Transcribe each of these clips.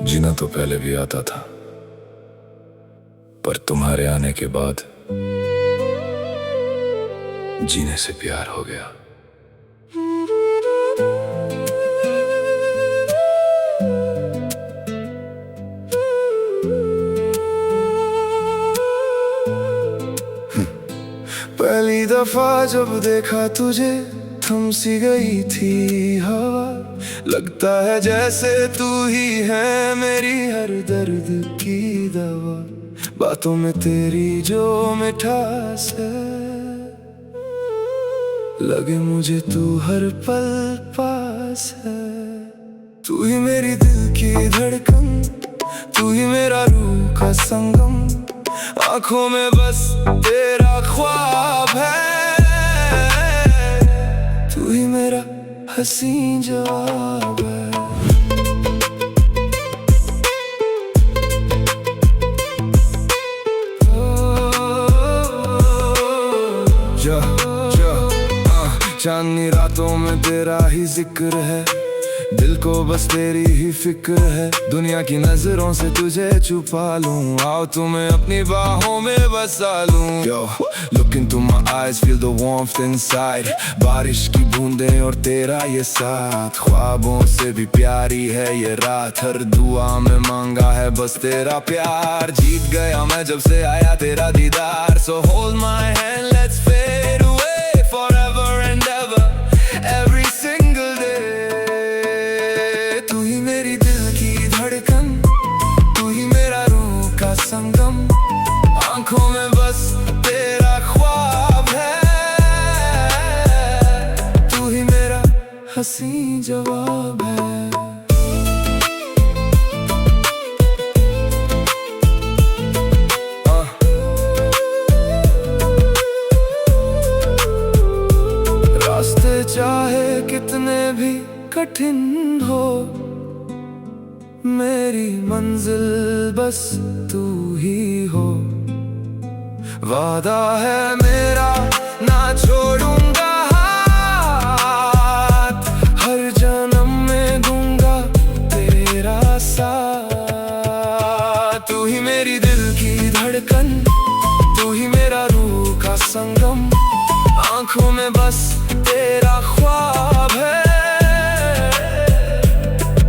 जीना तो पहले भी आता था, पर तुम्हारे आने के बाद जीने से प्यार हो गया। पहली दफा जब देखा तुझे थम सी गई थी हवा। लगता है जैसे तू ही है मेरी हर दर्द की दवा। बातों में तेरी जो मिठास है, लगे मुझे तू हर पल पास है। तू ही मेरी दिल की धड़कन, तू ही मेरा रूह का संगम। आंखों में बस तेरा ख्वाब है, तू ही मेरा हंसी जवाब है। चांदनी रातों में तेरा ही जिक्र है, दिल को बस तेरी ही फिक्र है। दुनिया की नजरों से तुझे छुपा लूं, आओ तुम्हें अपनी बाहों में बसा लूं। Yo, look into my eyes, feel the warmth inside। बारिश की बूंदें और तेरा ये साथ, ख्वाबों से भी प्यारी है ये रात। हर दुआ में मांगा है बस तेरा प्यार। जीत गया मैं जब से आया तेरा दीदार। So hold my hand, let's fade away forever and ever, every single day। तू ही मेरी दिल की धड़कन, तू ही मेरा रूह का संगम। आंखों में बस तेरा ख्वाब है, तू ही मेरा हंसी जवाब है। रास्ते चाहे कितने भी कठिन हो, मेरी मंजिल बस तू ही हो। वादा है मेरा ना छोड़ूंगा हाथ, हर जन्म में दूंगा तेरा साथ। तू ही मेरी दिल की धड़कन, तू ही मेरा रूह का संगम। आंखों में बस तेरा ख्वाब है,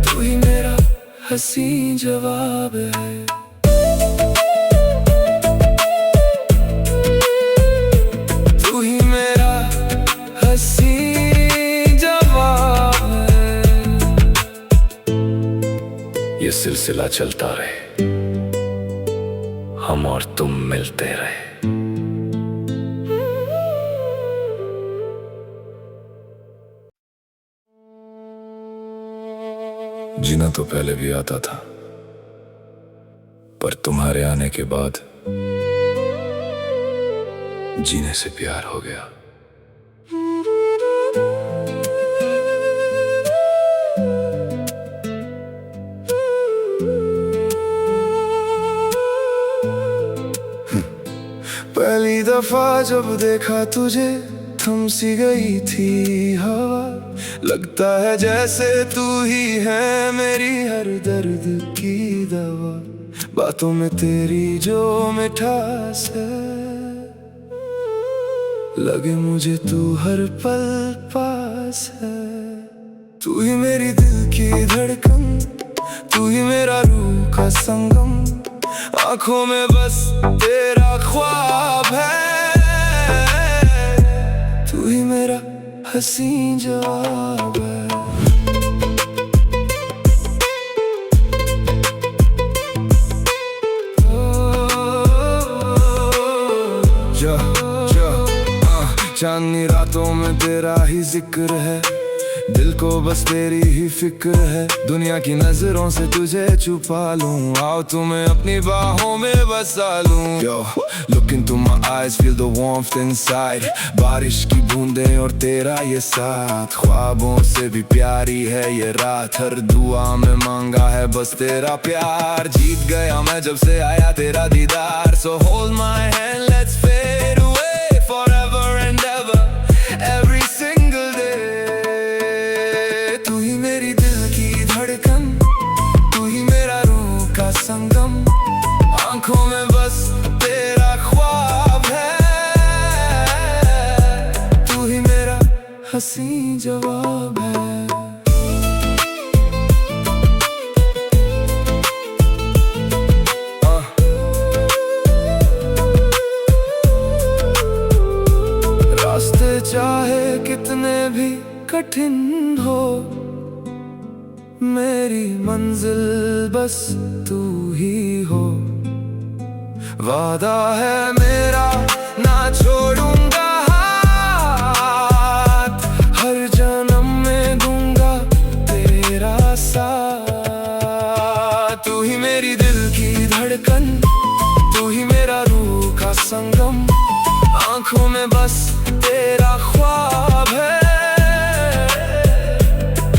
तू ही मेरा हंसी जवाब है। तू ही मेरा हंसी जवाब है। ये सिलसिला चलता रहे, हम और तुम मिलते रहे। जीना तो पहले भी आता था, पर तुम्हारे आने के बाद जीने से प्यार हो गया। पहली दफा जब देखा तुझे थम सी गई थी हवा। लगता है जैसे तू ही है मेरी हर दर्द की दवा। बातों में तेरी जो मिठास है, लगे मुझे तू हर पल पास है। तू ही मेरी दिल की धड़कन, तू ही मेरा रूह का संगम। आंखों में बस तेरा ख्वाब है, तू ही मेरा हंसी जवाब है। चांदनी रातों में तेरा ही जिक्र है, दिल को बस तेरी ही फिक्र है। दुनिया की नजरों से तुझे छुपा लूं, आओ तुम्हें अपनी बाहों में बसा लूं। Yo, look into my eyes, feel the warmth inside। बारिश की बूंदें और तेरा ये साथ, ख्वाबों से भी प्यारी है ये रात। हर दुआ में मांगा है बस तेरा प्यार। जीत गया मैं जब से आया तेरा दीदार। So hold my hand, let's fade away forever and ever, every single day। तू ही मेरी दिल की धड़कन, तू ही मेरा मेरी मंजिल बस तू ही हो। वादा है मेरा ना छोड़ूंगा हाथ, हर जन्म में दूंगा तेरा साथ। तू ही मेरी दिल की धड़कन, तू ही मेरा रूह का संगम, आंखों में बस तेरा ख्वाब है।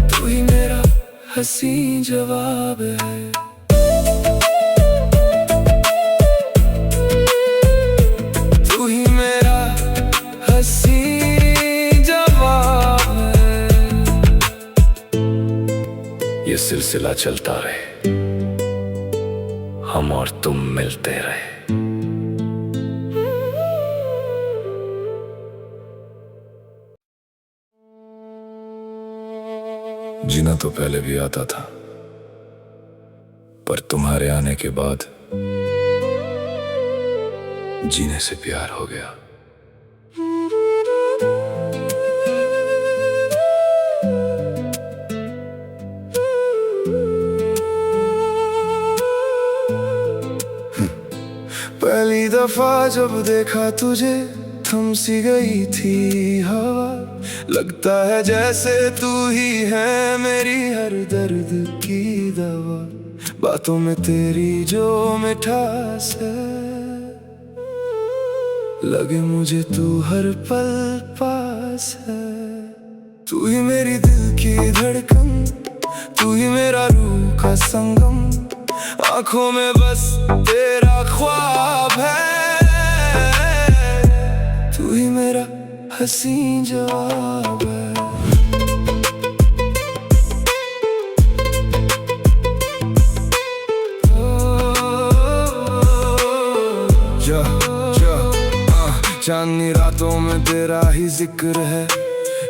तू ही मेरा हंसी जवाब है। तू ही मेरा हंसी जवाब है। ये सिलसिला चलता रहे, हम और तुम मिलते रहे। जीना तो पहले भी आता था, पर तुम्हारे आने के बाद जीने से प्यार हो गया। पहली दफा जब देखा तुझे थम सी गई थी हवा, लगता है जैसे तू ही है मेरी हर दर्द की दवा। बातों में तेरी जो मिठास है, लगे मुझे तू हर पल पास है। तू ही मेरी दिल की धड़कन, तू ही मेरा रूह का संगम, आंखों में बस तेरा ख्वाब है। तू ही मेरा हंसी जवाब है। चांदनी रातों में तेरा ही जिक्र है,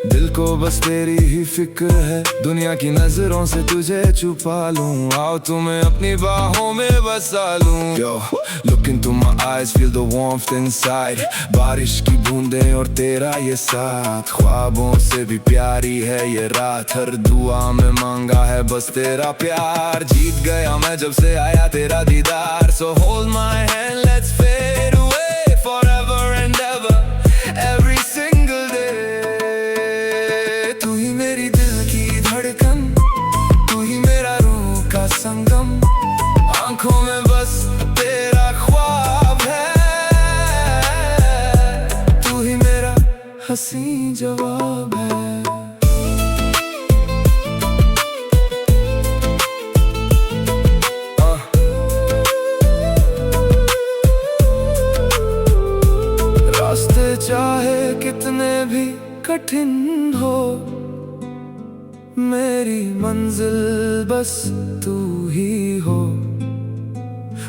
दिल को बस तेरी ही फिक्र है। दुनिया की नजरों से तुझे छुपा लूं, आओ तुम्हें अपनी बाहों में बसा लूं। Yo, look into my eyes, feel the warmth inside। बारिश की बूंदें और तेरा ये साथ, ख्वाबों से भी प्यारी है ये रात। हर दुआ में मांगा है बस तेरा प्यार, जीत गया मैं जब से आया तेरा दीदार। So hold my hand, let's fade away forever and ever, every single day। तू ही मेरी दिल की धड़कन, तू ही मेरा रूह का संगम, आंखों में बस तेरा ख्वाब है। तू ही मेरा हंसी जवाब है। रास्ते चाहे कितने भी कठिन हो, मेरी मंजिल बस तू ही हो।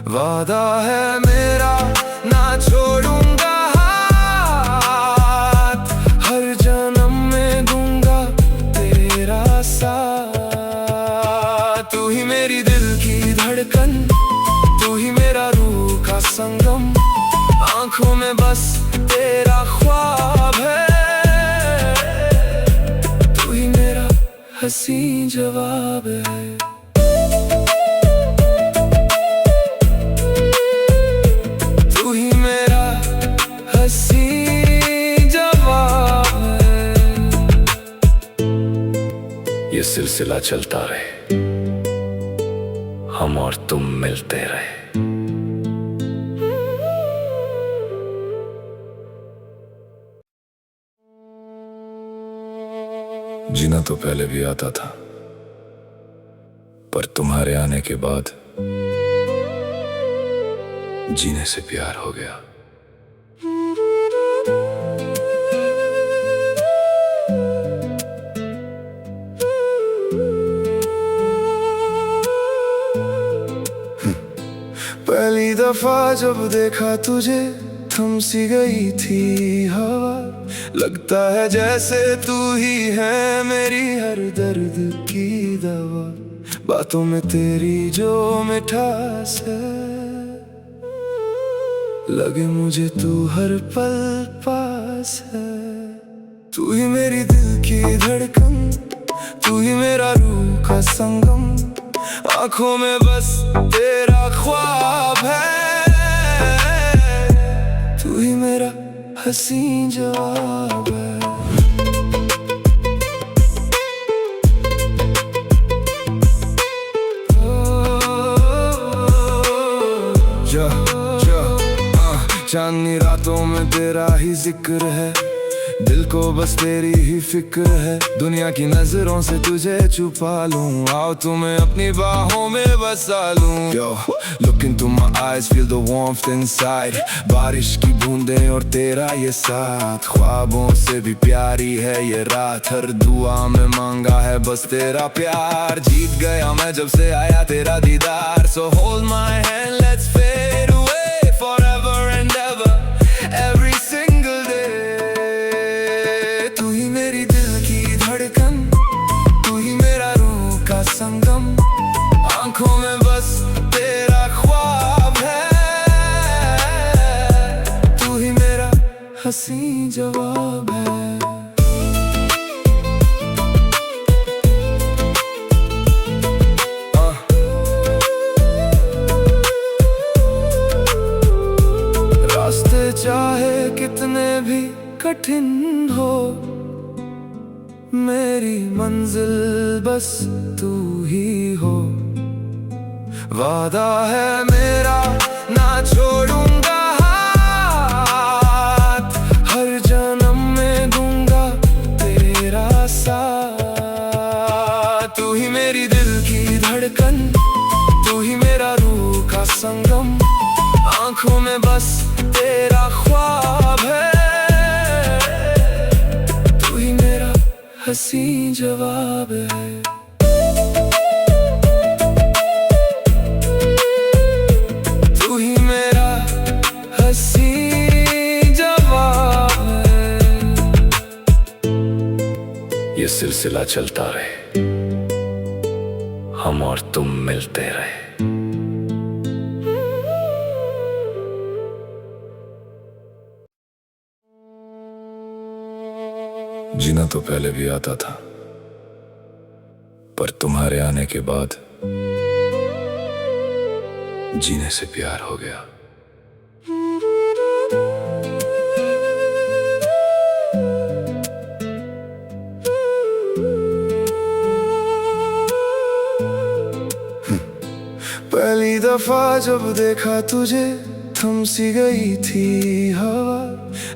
वादा है मेरा ना छोड़ूंगा हाथ, हर जन्म में दूंगा तेरा साथ। तू ही मेरी दिल की धड़कन, तू ही मेरा रूह का संगम, आंखों में बस तेरा ख्वाब है। तू ही मेरा हंसी जवाब है। तू ही मेरा हंसी जवाब है। ये सिलसिला चलता रहे, हम और तुम मिलते रहे। जीना तो पहले भी आता था, पर तुम्हारे आने के बाद जीने से प्यार हो गया। पहली दफा जब देखा तुझे थम सी गई थी हवा, लगता है जैसे तू ही है मेरी हर दर्द की दवा। बातों में तेरी जो मिठास है, लगे मुझे तू हर पल पास है। तू ही मेरी दिल की धड़कन, तू ही मेरा रूह का संगम, आंखों में बस तेरा ख्वाब है। तू ही मेरा हसीन जवाब है। चांदनी रातों में तेरा ही जिक्र है, दिल को बस तेरी ही फिक्र है। दुनिया की नजरों से तुझे छुपा लूं, आओ तुम्हें अपनी बाहों में बसा लूं। Yo, look into my eyes, feel the warmth inside। बारिश की बूंदें और तेरा ये साथ, ख्वाबों से भी प्यारी है ये रात। हर दुआ में मांगा है बस तेरा प्यार, जीत गया मैं जब से आया तेरा दीदार। So hold my hand, let's fade away forever and ever, every single day। तू ही मेरी दिल की धड़कन, तू ही मेरा रूह का संगम, आंखों में बस तेरा ख्वाब है। तू ही मेरा हसीन जवाब है। चाहे कितने भी कठिन हो, मेरी मंजिल बस तू ही हो। वादा है मेरा ना छोड़ूंगा हाथ, हर जन्म में दूंगा तेरा साथ। तू ही मेरी दिल की धड़कन, तू ही मेरा रूह का संगम, आंखों में बस तेरा ख्वाब है। तू ही मेरा हसीन जवाब है। तू ही मेरा हसीन जवाब है। ये सिलसिला चलता रहे, हम और तुम मिलते रहे। जीना तो पहले भी आता था, पर तुम्हारे आने के बाद जीने से प्यार हो गया। पहली दफा जब देखा तुझे, थम सी गई थी हवा।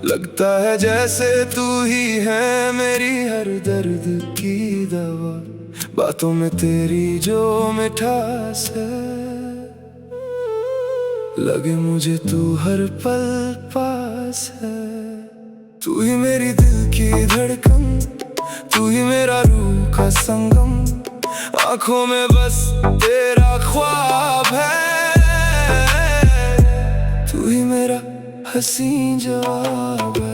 लगता है जैसे तू ही है मेरी हर दर्द की दवा। बातों में तेरी जो मिठास है, लगे मुझे तू हर पल पास है। तू ही मेरी दिल की धड़कन, तू ही मेरा रूह का संगम, आंखों में बस तेरा ख्वाब है। तू ही मेरा हसीन जवाब है।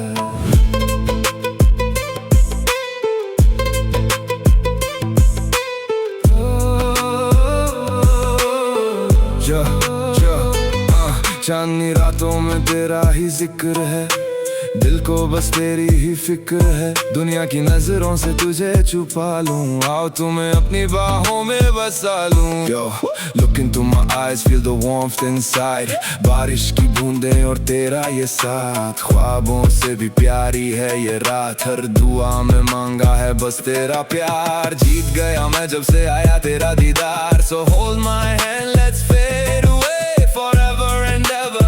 चांदनी रातों में तेरा ही जिक्र है, दिल को बस तेरी ही फिक्र है। दुनिया की नजरों से तुझे छुपा लूं, आओ तुम्हें अपनी बाहों में बसा लूं। Yo, look into my eyes, feel the warmth inside। बारिश की बूंदें और तेरा ये साथ, ख्वाबों से भी प्यारी है ये रात। हर दुआ में मांगा है बस तेरा प्यार, जीत गया मैं जब से आया तेरा दीदार। So hold my hand, let's fade away forever and ever,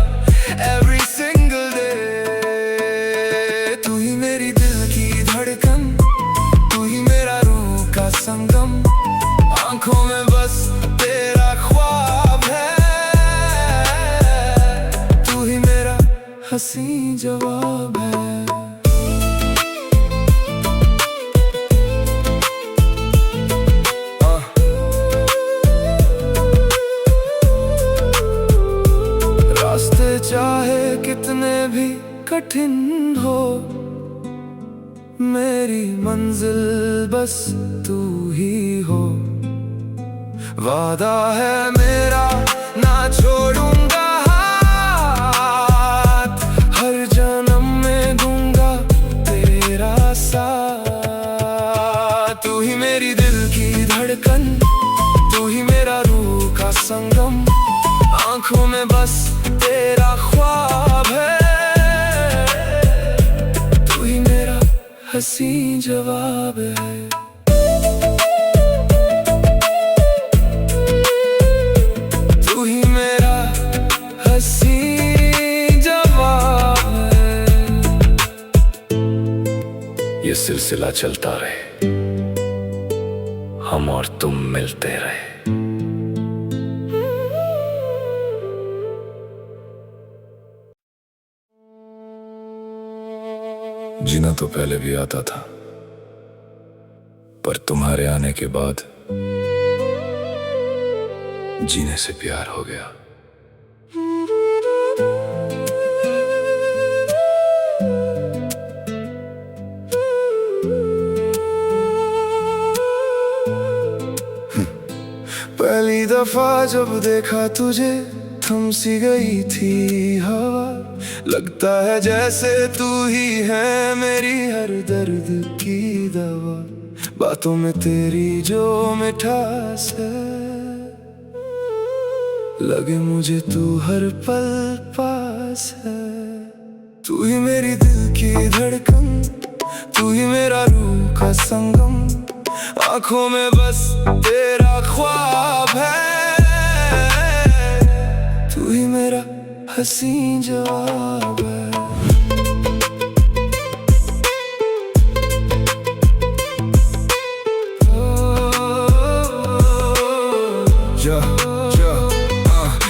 every single day। तू ही मेरी दिल की धड़कन, तू ही मेरा रूह का संगम, आंखों में बस तेरा ख्वाब है। तू ही मेरा हसीन जवाब है। चाहे कितने भी कठिन हो, मेरी मंजिल बस तू ही हो। वादा है मेरा ना छोड़ूंगा हाथ, हर जन्म में दूंगा तेरा साथ। तू ही मेरी दिल की धड़कन, जवाब है। तू ही मेरा हंसी जवाब है। ये सिलसिला चलता रहे, हम और तुम मिलते रहे। जीना तो पहले भी आता था, पर तुम्हारे आने के बाद जीने से प्यार हो गया। पहली दफा जब देखा तुझे थम सी गई थी हवा। लगता है जैसे तू ही है मेरी हर दर्द की दवा। बातों में तेरी जो मिठास है, लगे मुझे तू हर पल पास है। तू ही मेरी दिल की धड़कन, तू ही मेरा रूह का संगम। आंखों में बस तेरा ख्वाब है। तू ही मेरा हंसी जवाब है।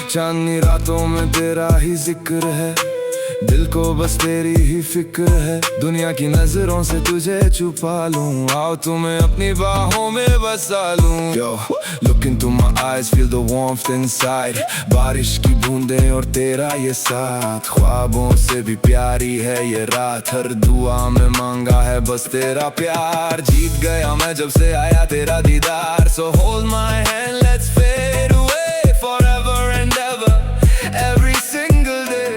चांदनी रातों में तेरा ही जिक्र है। दिल को बस तेरी ही फिक्र है। दुनिया की नजरों से तुझे छुपा लूं। आओ तुम्हें अपनी बाहों में बसा लूं। Yo, look into my eyes, feel the warmth inside। बारिश की बूंदें और तेरा ये साथ। ख्वाबों से भी प्यारी है ये रात। हर दुआ में मांगा है बस तेरा प्यार। जीत गया मैं जब से आया तेरा दीदार। So hold my hand, let's fade away forever and ever, every single day।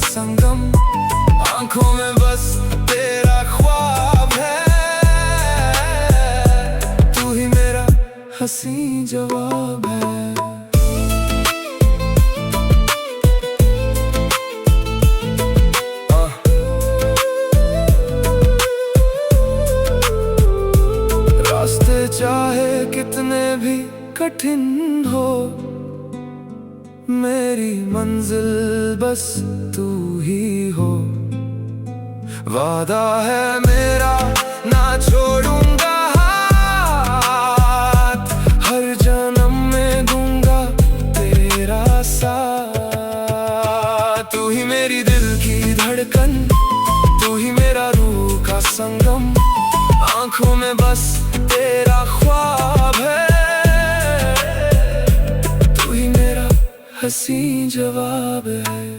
संगम, आंखों में बस तेरा ख्वाब है। तू ही मेरा हंसी जवाब है। रास्ते चाहे कितने भी कठिन हो, मेरी मंजिल बस तू ही हो। वादा है मेरा ना छोड़ूंगा हाथ। हर जन्म में दूंगा तेरा साथ। तू ही मेरी दिल की धड़कन, तू ही मेरा रूह का संगम। आंखों में बस तेरा ख्वाब है। हंसी जवाब है।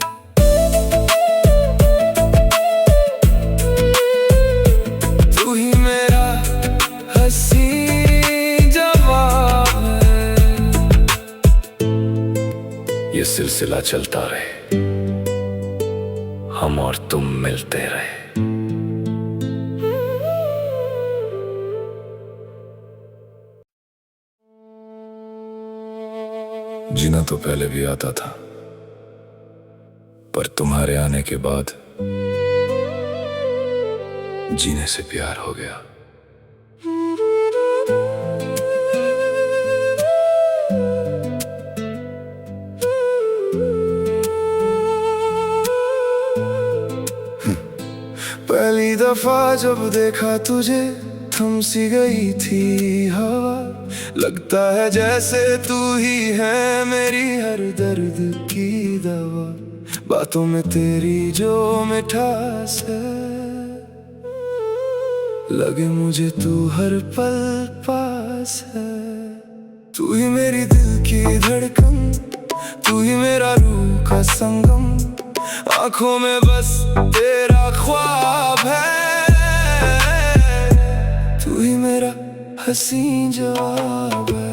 तू ही मेरा हंसी जवाब है। ये सिलसिला चलता रहे, हम और तुम मिलते रहे। जीना तो पहले भी आता था, पर तुम्हारे आने के बाद जीने से प्यार हो गया। पहली दफा जब देखा तुझे थम सी गई थी हवा। लगता है जैसे तू ही है मेरी हर दर्द की दवा। बातों में तेरी जो मिठास है, लगे मुझे तू हर पल पास है। तू ही मेरी दिल की धड़कन, तू ही मेरा रूह का संगम। आंखों में बस तेरा ख्वाब है। तू ही मेरा हंसी जवाब है।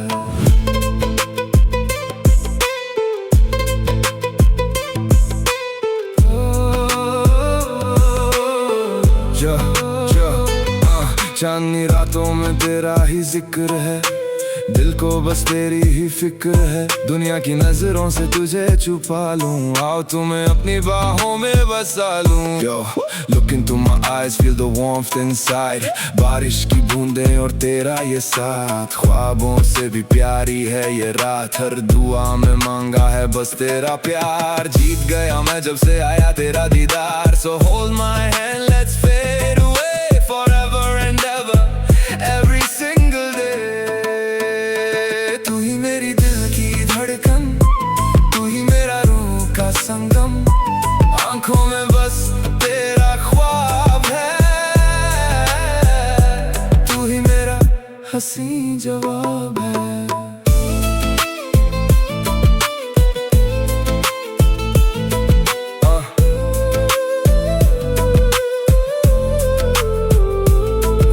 चांदनी रातों में तेरा ही जिक्र है। दिल को बस तेरी ही फिक्र है, दुनिया की नजरों से तुझे छुपा लूं। आओ तुम्हें अपनी बाहों में बसा लूं। Yo, look into my eyes, feel the warmth inside। बारिश की बूंदें और तेरा ये साथ, ख्वाबों से भी प्यारी है ये रात। हर दुआ में मांगा है बस तेरा प्यार, जीत गया मैं जब से आया तेरा दीदार। So hold my hand, let's fade away forever and ever, every single day। तू ही मेरी दिल की धड़कन, तू ही मेरा रूह का संगम, आंखों में बस तेरा ख्वाब है। तू ही मेरा हंसी जवाब है।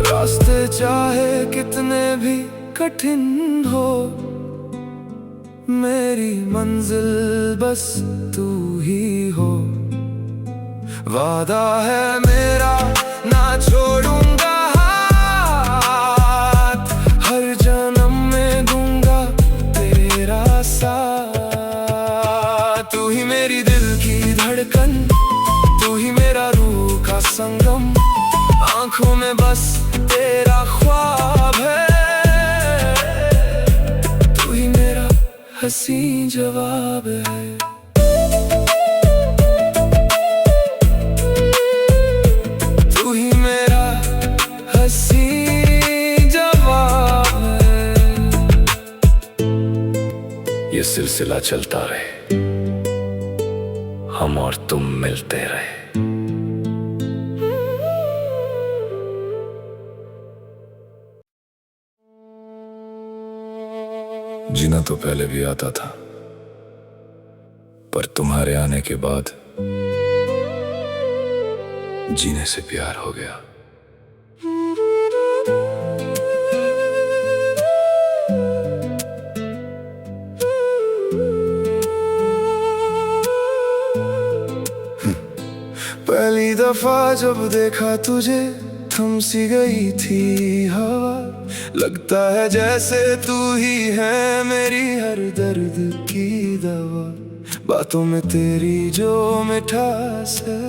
रास्ते चाहे कितने भी कठिन हो, मेरी मंजिल बस तू ही हो। वादा है मेरा ना छोड़ूंगा हाथ, हर जन्म में दूंगा तेरा साथ। तू ही मेरी दिल की धड़कन, तू ही मेरा रूह का संगम, आंखों में बस तेरा ख्वाब है। तू ही मेरा हंसी जवाब है। तू ही मेरा हंसी जवाब है। ये सिलसिला चलता रहे, हम और तुम मिलते रहे। जीना तो पहले भी आता था, पर तुम्हारे आने के बाद जीने से प्यार हो गया। पहली दफा जब देखा तुझे, थम सी गई थी हवा। लगता है जैसे तू ही है मेरी हर दर्द की दवा। बातों में तेरी जो मिठास है,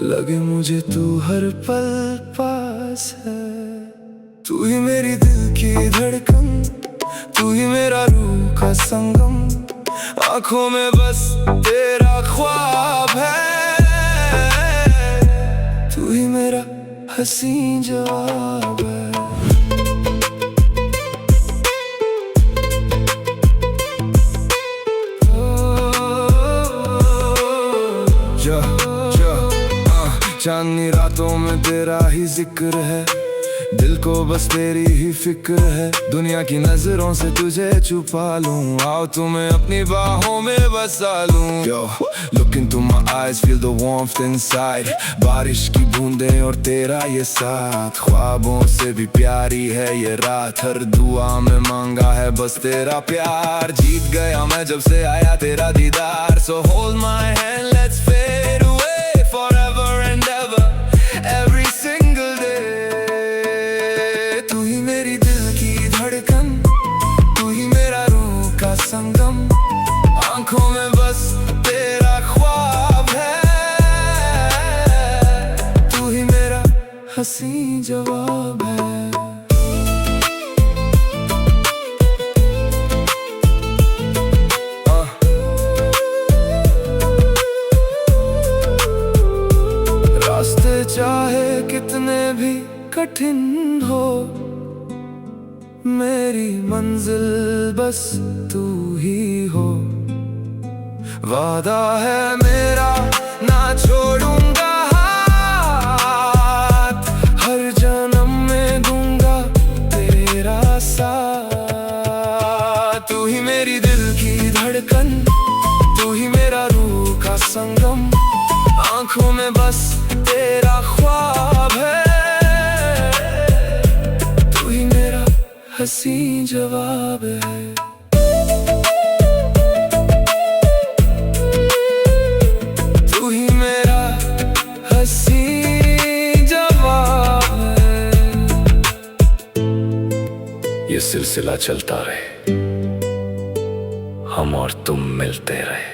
लगे मुझे तू हर पल पास है। तू ही मेरी दिल की धड़कन, तू ही मेरा रूह का संगम, आंखों में बस तेरा ख्वाब है। तू ही मेरा हंसी जवाब है। चांदनी रातों में तेरा ही जिक्र है, दिल को बस तेरी ही फिक्र है। दुनिया की नजरों से तुझे छुपा लूं। आओ तुम्हें अपनी बाहों में बसा लूं। Yo, look into my eyes, feel the warmth inside। बारिश की बूंदें और तेरा ये साथ, ख्वाबों से भी प्यारी है ये रात। हर दुआ में मांगा है बस तेरा प्यार, जीत गया मैं जब से आया तेरा दीदार। So hold my hand, let's fade away forever and ever, every single day। तू ही मेरी दिल की धड़कन, तू ही मेरा रूह का संगम, आंखों में बस तेरा ख्वाब है। तू ही मेरा हंसी जवाब है। रास्ते चाहे कितने भी कठिन हो, मेरी मंजिल बस तू ही हो। वादा है मेरा ना छोड़ूंगा हाथ, हर जन्म में दूंगा तेरा साथ। तू ही मेरी दिल की धड़कन, तू ही मेरा रूह का संगम, आंखों में बस तेरा ख्वाब है। तू ही मेरा हंसी जवाब है। तू ही मेरा हंसी जवाब है। सिलसिला चलता रहे, हम और तुम मिलते रहे।